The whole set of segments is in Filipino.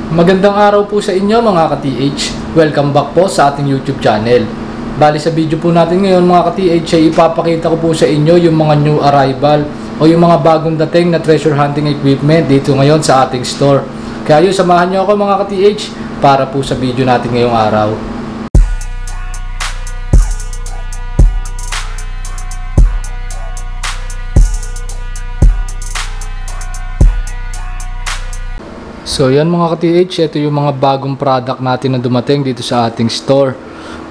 Magandang araw po sa inyo mga ka-TH. Welcome back po sa ating YouTube channel. Bali sa video po natin ngayon mga ka-TH ay ipapakita ko po sa inyo yung mga new arrival o yung mga bagong dating na treasure hunting equipment dito ngayon sa ating store. Kaya yun, samahan nyo ako mga ka-TH para po sa video natin ngayong araw. So yan mga ka-TH, ito yung mga bagong product natin na dumating dito sa ating store.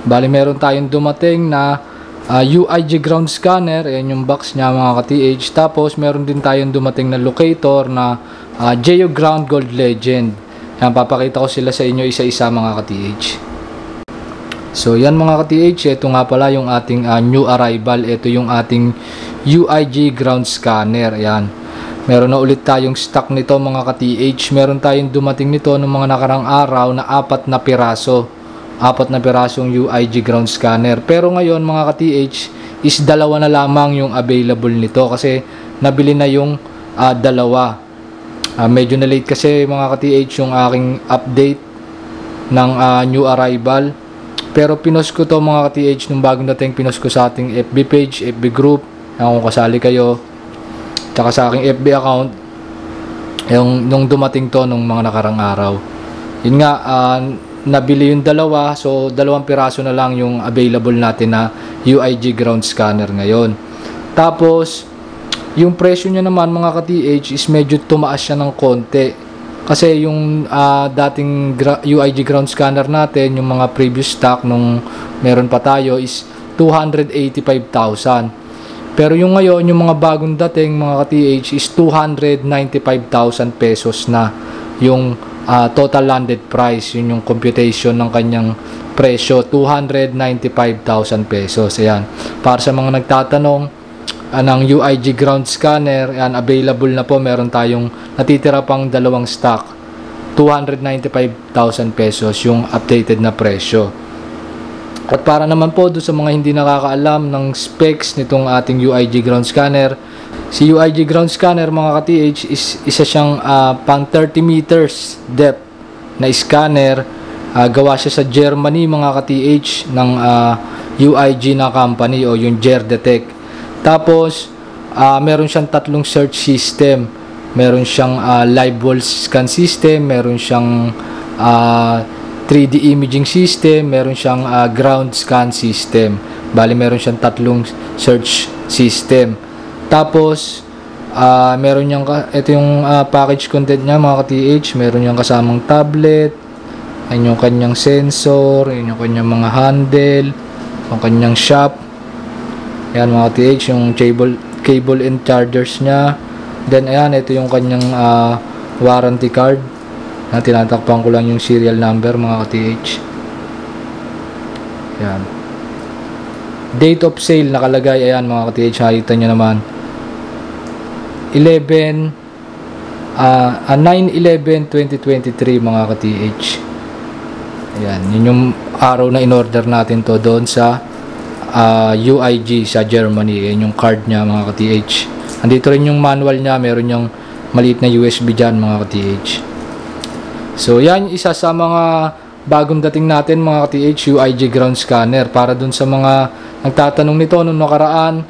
Bali meron tayong dumating na UIG ground scanner, ayan yung box niya mga ka-TH. Tapos meron din tayong dumating na locator na Geo Ground Gold Legend. Yan, papakita ko sila sa inyo isa-isa mga ka-TH. So yan mga ka-TH, ito nga pala yung ating new arrival. Ito yung ating UIG ground scanner, ayan. Meron na ulit tayong stock nito mga ka-TH. Meron tayong dumating nito ng mga nakarang araw na 4 na piraso. 4 na pirasong UIG ground scanner. Pero ngayon mga ka-TH is 2 na lamang yung available nito kasi nabili na yung 2. Medyo na late kasi mga ka-TH yung aking update ng new arrival. Pero pinost ko to mga ka-TH nung bagong dating, pinost ko sa ating FB page, FB group. Kung kasali kayo. Tsaka sa aking FB account nung dumating to nung mga nakarang araw. Yun nga, nabili yung 2, so 2 piraso na lang yung available natin na UIG ground scanner ngayon. Tapos yung presyo niya naman mga ka-TH is medyo tumaas siya ng konti kasi yung dating UIG ground scanner natin, yung mga previous stock nung meron pa tayo is 285,000. Pero yung ngayon, yung mga bagong dating mga ka-TH is 295,000 pesos na yung total landed price. Yun yung computation ng kanyang presyo, 295,000 pesos. Ayan. Para sa mga nagtatanong ng UIG ground scanner, ayan, available na po. Meron tayong natitira pang 2 stock. 295,000 pesos yung updated na presyo. At para naman po doon sa mga hindi nakakaalam ng specs nitong ating UIG ground scanner, si UIG ground scanner mga ka-TH is isa siyang pang 30 meters depth na scanner. Gawa siya sa Germany mga ka-TH ng UIG na company o yung Gerdetech. Tapos meron siyang 3 search system. Meron siyang live wall scan system, meron siyang 3D imaging system, meron siyang ground scan system. Bali meron siyang 3 search system. Tapos meron niyang ito yung package content niya mga ka-TH. Meron niyang kasamang tablet, ayun yung kanyang sensor, ayun yung kanyang mga handle, yung kanyang shop. Ayan mga ka-TH, yung cable and chargers niya. Then ayan, ito yung kanyang warranty card. Tinatakpan ko lang yung serial number mga ka-TH. Ayan. Date of sale nakalagay. Ayan mga ka-TH, nakita nyo naman 9/11/2023 mga ka-TH. Ayan, yun yung araw na in-order natin to doon sa UIG sa Germany. Ayan yung card nya mga ka-TH. Andito rin yung manual nya. Meron yung maliit na USB dyan mga ka-TH. So yan, isa sa mga bagong dating natin mga ka-TH, UIG ground scanner. Para dun sa mga nagtatanong nito nung nakaraan,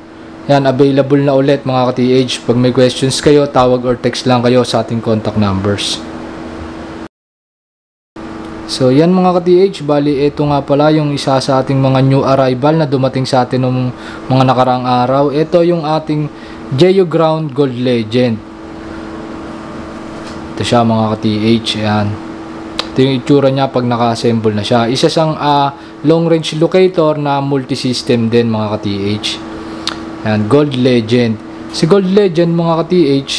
yan, available na ulit mga ka-TH. Pag may questions kayo, tawag or text lang kayo sa ating contact numbers. So yan mga ka-TH, bali ito nga pala yung isa sa ating mga new arrival na dumating sa atin nung mga nakaraang araw. Ito yung ating Geo Ground Gold Legend. Ito siya mga ka-TH, ayan. Ito yung itsura niya pag naka-assemble na siya. Isa siyang long range locator na multi-system din mga ka-TH. Ayan, Gold Legend. Si Gold Legend mga ka-TH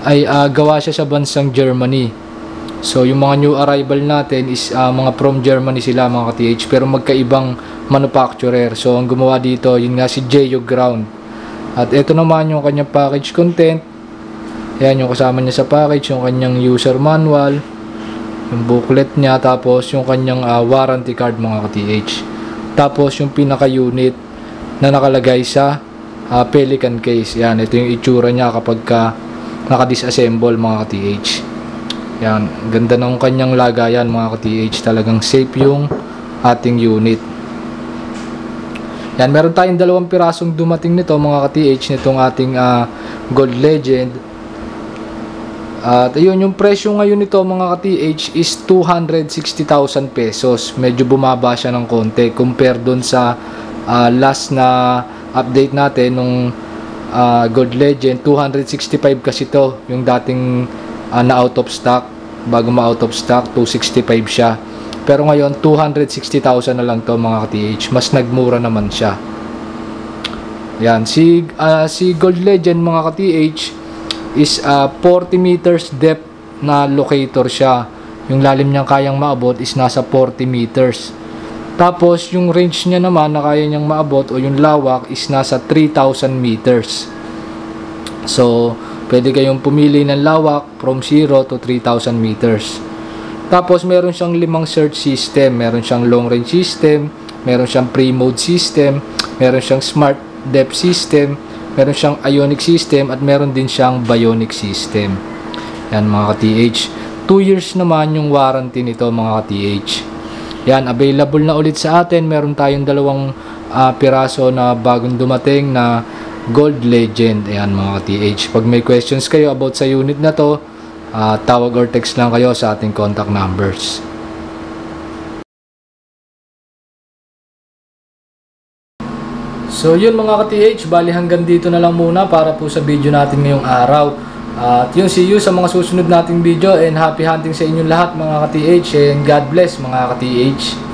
ay gawa siya sa bansang Germany. So yung mga new arrival natin is mga from Germany sila mga ka-TH, pero magkaibang manufacturer. So ang gumawa dito, yun nga si Geo Ground. At ito naman yung kanyang package content. Ayan yung kasama niya sa package, yung kanyang user manual, yung booklet niya, tapos yung kanyang warranty card mga ka-TH. Tapos yung pinaka-unit na nakalagay sa Pelican case. Ayan, ito yung itsura niya kapag naka-disassemble mga ka-TH. Yan, ganda ng kanyang lagayan mga ka-TH. Talagang safe yung ating unit. Yan, meron tayong 2 pirasong dumating nito mga ka-TH, nitong ating Gold Legend. At ayun, yung presyo ngayon nito mga ka-TH is 260,000 pesos. Medyo bumaba siya ng konti compare dun sa last na update natin nung Gold Legend. 265 kasi to yung dating na out of stock. Bago ma-out of stock, 265 siya. Pero ngayon 260,000 na lang to mga ka-TH. Mas nagmura naman siya. Yan, si Gold Legend mga ka-TH is 40 meters depth na locator siya. Yung lalim niyang kayang maabot is nasa 40 meters. Tapos yung range niya naman na kaya niyang maabot o yung lawak is nasa 3,000 meters. So pwede kayong pumili ng lawak from 0 to 3,000 meters. Tapos meron siyang 5 search system. Meron siyang long range system, meron siyang pre-mode system, meron siyang smart depth system, meron siyang ionic system, at meron din siyang bionic system. Yan mga ka-TH. 2 years naman yung warranty nito mga ka-TH. Yan, available na ulit sa atin. Meron tayong 2 piraso na bagong dumating na Gold Legend. Ayan mga ka-TH. Pag may questions kayo about sa unit na to, tawag or text lang kayo sa ating contact numbers. So yun mga ka-TH, bali hanggang dito na lang muna para po sa video natin ngayong araw. At yun, see you sa mga susunod nating video, and happy hunting sa inyong lahat mga ka-TH, and God bless mga ka-TH.